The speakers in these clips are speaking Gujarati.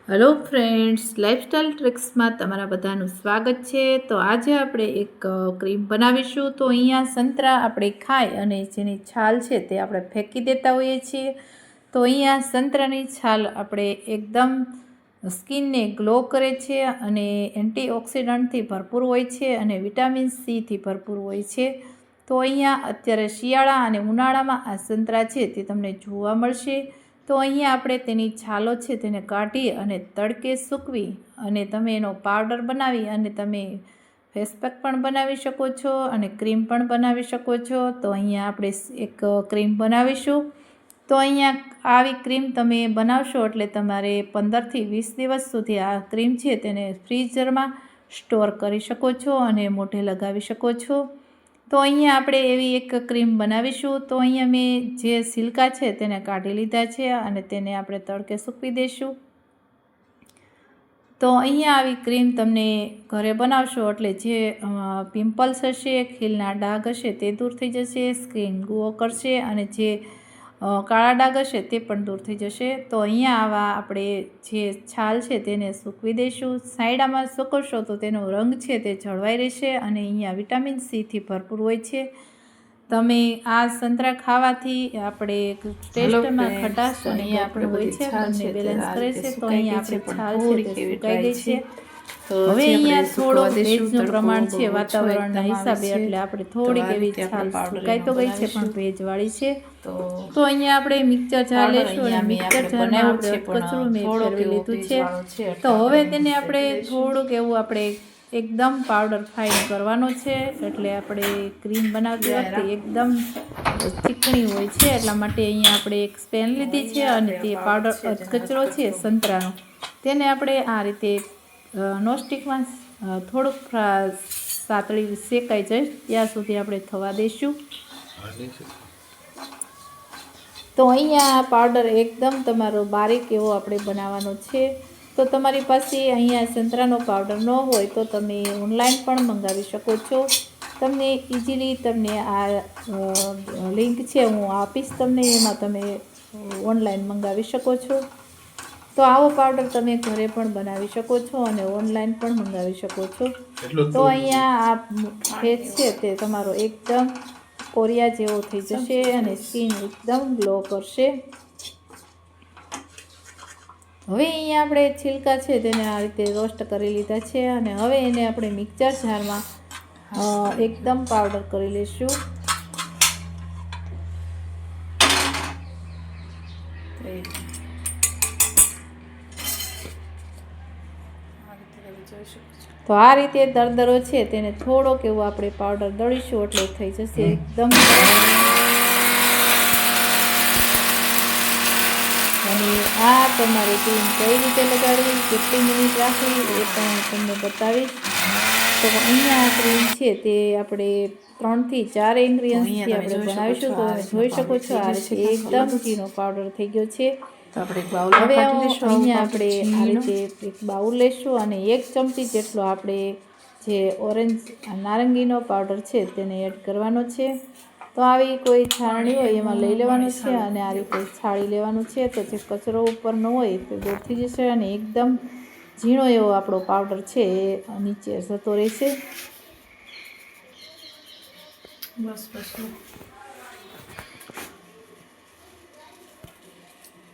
હેલો ફ્રેન્ડ્સ, લાઇફસ્ટાઈલ ટ્રિક્સમાં તમારા બધાનું સ્વાગત છે। તો આજે આપણે એક ક્રીમ બનાવીશું। તો અહીંયા સંતરા આપણે ખાઈ અને જેની છાલ છે તે આપણે ફેંકી દેતા હોઈએ છીએ। તો અહીંયા સંતરાની છાલ આપણે એકદમ સ્કિનને ગ્લો કરે છે અને એન્ટીઓક્સિડન્ટથી ભરપૂર હોય છે અને વિટામિન સીથી ભરપૂર હોય છે। તો અહીંયા અત્યારે શિયાળા અને ઉનાળામાં આ સંતરા છે તે તમને જોવા મળશે। તો અહીંયા આપણે તેની છાલો છે તેને કાઢી અને તડકે સૂકવી અને તમે એનો પાવડર બનાવી અને તમે ફેસ પેક પણ બનાવી શકો છો અને ક્રીમ પણ બનાવી શકો છો। તો અહીંયા આપણે એક ક્રીમ બનાવીશું। તો અહીંયા આવી ક્રીમ તમે બનાવશો એટલે તમારે 15થી 20 દિવસ સુધી આ ક્રીમ છે તેને ફ્રીઝરમાં સ્ટોર કરી શકો છો અને મોઢે લગાવી શકો છો। તો અહીંયા આપણે એવી એક ક્રીમ બનાવીશું। તો અહીંયા મેં જે સિલ્કા છે તેને કાઢી લીધા છે અને તેને આપણે તડકે સૂકવી દઈશું। તો અહીંયા આવી ક્રીમ તમને ઘરે બનાવશો એટલે જે પિમ્પલ્સ હશે, ખીલના ડાઘ હશે તે દૂર થઈ જશે, સ્કિન ગ્લો કરશે અને જે કાળા ડાઘ હશે તે પણ દૂર થઈ જશે। તો અહીંયા આવા આપણે જે છાલ છે તેને સૂકવી દઈશું। સાયડામાં સૂકવશો તો તેનો રંગ છે તે જળવાઈ રહેશે અને અહીંયા વિટામિન સીથી ભરપૂર હોય છે। તમે આ સંતરા ખાવાથી આપણે ટેસ્ટમાં ખટાશ અને અહીંયા આપણે હોય છે બંને બેલેન્સ કરે છે। તો અહીંયા આપણે છાલ છે તે સુકાઈ ગઈ છે। હવે અહીંયા થોડો ભેજનું પ્રમાણ છે વાતાવરણના હિસાબે એટલે આપણે થોડીક એવી છાલ સુકાઈ તો ગઈ છે પણ ભેજવાળી છે। તો અહીંયા આપણે મિક્સર જાર લેશું અને મિક્સર જારમાં આપણે કચરું મેં ફેરવી લીધું છે। તો હવે તેને આપણે થોડુંક એવું આપણે એકદમ પાવડર ફાઇન કરવાનો છે એટલે આપણે ક્રીમ બનાવતી વખતે એકદમ ચીકણી હોય છે એટલા માટે અહીંયા આપણે એક સ્પેન લીધી છે અને તે પાવડર કચરો છે સંતરાનો તેને આપણે આ રીતે નોનસ્ટિકમાં થોડુંક સાતળી શેકાઈ જાય ત્યાં સુધી આપણે થવા દઈશું। તો અહીંયા પાવડર એકદમ તમારો બારીક એવો આપણે બનાવવાનો છે। તો તમારી પાસે અહીંયા સંતરાનો પાવડર ન હોય તો તમે ઓનલાઈન પણ મંગાવી શકો છો। તમને ઇઝીલી તમને આ લિંક છે હું આપીશ તમને, એમાં તમે ઓનલાઈન મંગાવી શકો છો। તો આવો પાવડર તમે ઘરે પણ બનાવી શકો છો અને ઓનલાઈન પણ મંગાવી શકો છો। તો અહીંયા આ ફેસ છે તે તમારો એકદમ કોરિયા જેવો થઈ જશે અને સ્કિન એકદમ ગ્લો કરશે। હવે અહીંયા આપણે છિલકા છે તેને આ રીતે રોસ્ટ કરી લીધા છે અને હવે એને આપણે મિક્સર જારમાં એકદમ પાવડર કરી લઈશું। તો આ રીતે દરદરો છે તેને થોડોક એવો આપણે પાવડર દળીશું એટલે થઈ જશે એકદમ। અને આ તમારી ક્રીમ કઈ રીતે લગાડવી, કેટલી મિનિટ રાખવી એ પણ તમને બતાવીશ। તો અહીંયા આ ક્રીમ છે તે આપણે 3 થી 4 ઇન્ગ્રીડિયન્ટ્સથી આપણે બનાવીશું। તો તમે જોઈ શકો છો આ રીતે એકદમ ઝીણો પાવડર થઈ ગયો છે। હવે અહીંયા આપણે આ રીતે એક બાઉલ લઈશું અને 1 ચમચી જેટલો આપણે જે ઓરેન્જ નારંગીનો પાવડર છે તેને એડ કરવાનો છે। તો આવી કોઈ છાણણી હોય એમાં લઈ લેવાનું છે અને આ રીતે છાળી લેવાનું છે તો જે કચરો ઉપર ન હોય તે દૂર થઈ જશે અને એકદમ ઝીણો એવો આપણો પાવડર છે એ નીચે જતો રહેશે।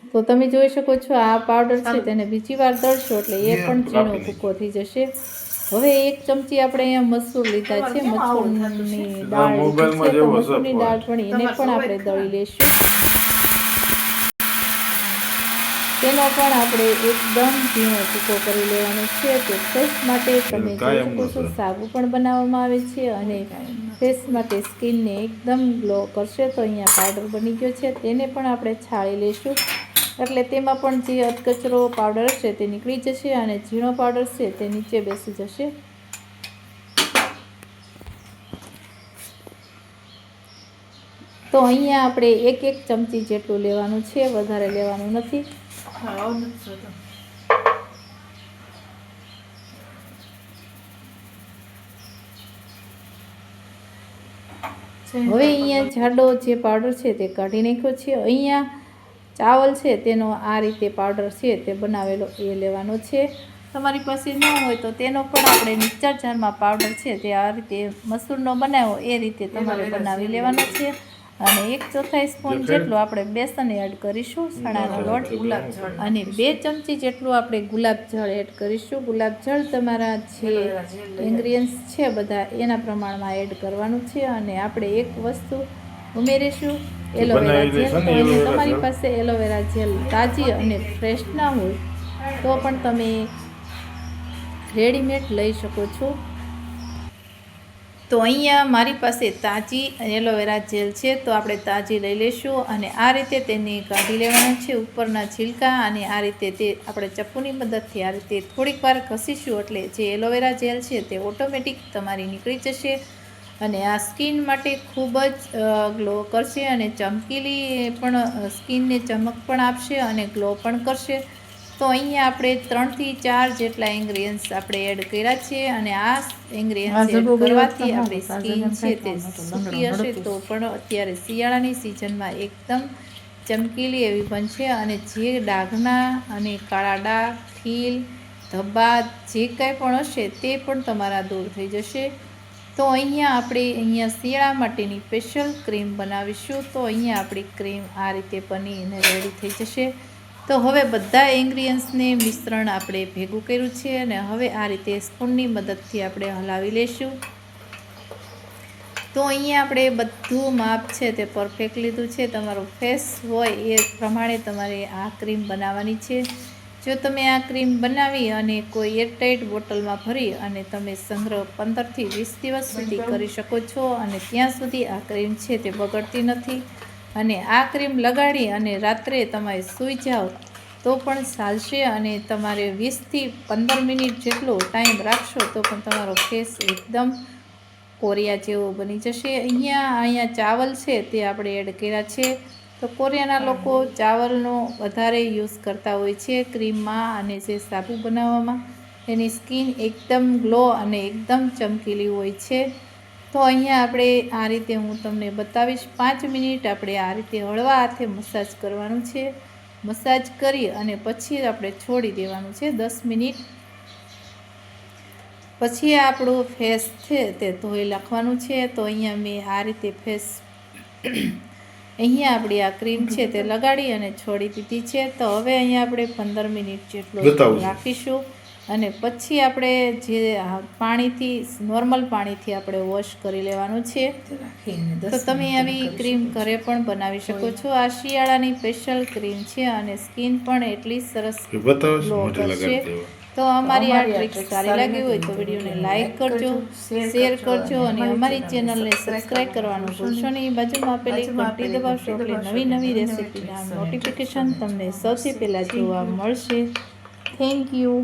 તો તમે જોઈ શકો છો આ પાવડર છે તેને બીજી વાર દળશો એટલે એ પણ ઝીણો ભૂકો થઈ જશે। હવે 1 ચમચી આપણે અહીંયા મસૂર લીધા છે, મસૂરની દાળ છે તો મસૂરની દાળ પણ એને પણ આપણે દળી લઈશું। તેનો પણ આપણે એકદમ ઝીણો ભૂકો કરી લેવાનો છે। તો ફેસ માટે તમે જોઈ શકો છો સાબુ પણ બનાવવામાં આવે છે અને ફેસ માટે સ્કિનને એકદમ ગ્લો કરશે। તો અહીંયા પાવડર બની ગયો છે તેને પણ આપણે છાળી લઈશું એટલે તેમાં પણ જે અધકચરો પાવડર હશે તે નીકળી જશે અને ઝીણો પાવડર છે તે નીચે બેસી જશે। તો અહીંયા આપણે 1 ચમચી જેટલું લેવાનું છે, વધારે લેવાનું નથી। હવે અહીંયા જાડો જે પાવડર છે તે કાઢી નાખ્યો છે। અહીંયા ચાવલ છે તેનો આ રીતે પાવડર છે તે બનાવેલો એ લેવાનો છે. તમારી પાસે ન હોય તો તેનો પણ આપણે મિક્સર જારમાં પાવડર છે તે આ રીતે મસૂરનો બનાવ્યો એ રીતે તમારે બનાવી લેવાનો છે. અને 1/4 સ્પૂન જેટલું આપણે બેસન એડ કરીશું, ચણાનો લોટ, અને 2 ચમચી જેટલું આપણે ગુલાબજળ એડ કરીશું. ગુલાબજળ તમારા જે ઇન્ગ્રીડિયન્ટ્સ છે બધા એના પ્રમાણમાં એડ કરવાનું છે. અને આપણે એક વસ્તુ ઉમેરીશું, એલોવેરા જેલ. તો અહીં તમારી પાસે એલોવેરા જેલ તાજી અને ફ્રેશ ના હોય તો પણ તમે રેડીમેડ લઈ શકો છો. તો અહીંયા મારી પાસે તાજી એલોવેરા જેલ છે તો આપણે તાજી લઈ લઈશું. અને આ રીતે તેને કાઢી લેવાના છે ઉપરના છિલકા. અને આ રીતે તે આપણે ચપ્પુની મદદથી આ રીતે થોડીક વાર ઘસીશું એટલે જે એલોવેરા જેલ છે તે ઓટોમેટિક તમારી નીકળી જશે. અને આ સ્કિન માટે ખૂબ જ ગ્લો કરશે અને ચમકીલી પણ સ્કિનને ચમક પણ આપશે અને ગ્લો પણ કરશે. તો અહીંયા આપણે 3 થી 4 જેટલા ઇન્ગ્રીડિયન્ટ્સ આપણે એડ કર્યા છે. અને આ ઇન્ગ્રીડિયન્ટ્સ એડ કરવાથી આપણી સ્કિન છે તે સૂકી હશે તો પણ અત્યારે શિયાળાની સિઝનમાં એકદમ ચમકીલી એવી બનશે. અને જે ડાઘના અને કાળા ડાઘ, ખીલ, ધબ્બા જે કંઈ પણ હશે તે પણ તમારા દૂર થઈ જશે. તો અહીંયા શિયાળા માટેની સ્પેશિયલ ક્રીમ બનાવીશું. તો અહીંયા આપણી ક્રીમ આ રીતે બનીને રેડી થઈ જશે. તો હવે બધા ઇન્ગ્રીડિયન્ટ્સને મિશ્રણ આપણે ભેગું કર્યું છે અને હવે આ રીતે સ્પૂનની મદદથી આપણે હલાવી લઈશું. તો અહીંયા આપણે બધું માપ છે તે પરફેક્ટ લીધું છે. તમારો ફેસ હોય એ પ્રમાણે તમારે આ ક્રીમ બનાવવાની છે. જો તમે આ ક્રીમ બનાવી અને કોઈ એરટાઇટ બોટલમાં ભરી અને તમે સંગ્રહ 15 થી 20 દિવસ સુધી કરી શકો છો. અને ત્યાં સુધી આ ક્રીમ છે તે બગડતી નથી. અને આ ક્રીમ લગાડી અને રાત્રે તમે સૂઈ જાઓ તો પણ ચાલશે. અને તમારે 20 થી 15 મિનિટ જેટલો ટાઈમ રાખશો તો પણ તમારો ફેસ એકદમ કોરિયા જેવો બની જશે. અહીંયા ચાવલ છે તે આપણે એડ કર્યા છે. તો કોરિયાના લોકો ચાવલનો વધારે યુઝ કરતા હોય છે ક્રીમમાં અને જે સાબુ બનાવવામાં. એની સ્કિન એકદમ ગ્લો અને એકદમ ચમકીલી હોય છે. તો અહીંયા આપણે આ રીતે હું તમને બતાવીશ. 5 મિનિટ આપણે આ રીતે હળવા હાથે મસાજ કરવાનું છે. મસાજ કરી અને પછી આપણે છોડી દેવાનું છે 10 મિનિટ. પછી આપણું ફેસ છે તે ધોઈ નાખવાનું છે. તો અહીંયા મેં આ રીતે ફેસ અહીંયા આપણી આ ક્રીમ છે તે લગાડી અને છોડી દીધી છે. તો હવે અહીંયા આપણે 15 મિનિટ જેટલો રાખીશું. અને પછી આપણે જે પાણીથી નોર્મલ પાણીથી આપણે વોશ કરી લેવાનું છે. તો તમે આવી ક્રીમ ઘરે પણ બનાવી શકો છો. આ શિયાળાની સ્પેશિયલ ક્રીમ છે અને સ્કિન પણ એટલી સરસ ગ્લો કરશે. તો અમારી આ ટ્રીક સારી લાગી હોય તો વિડીયોને લાઇક કરજો, શેર કરજો અને અમારી ચેનલને સબસ્ક્રાઈબ કરવાનું ભૂલશો નહીં. બાજુમાં આપેલી ઘંટી દબાવશો એટલે નવી રેસીપીના નોટિફિકેશન તમને સૌથી પહેલાં જોવા મળશે. Thank you.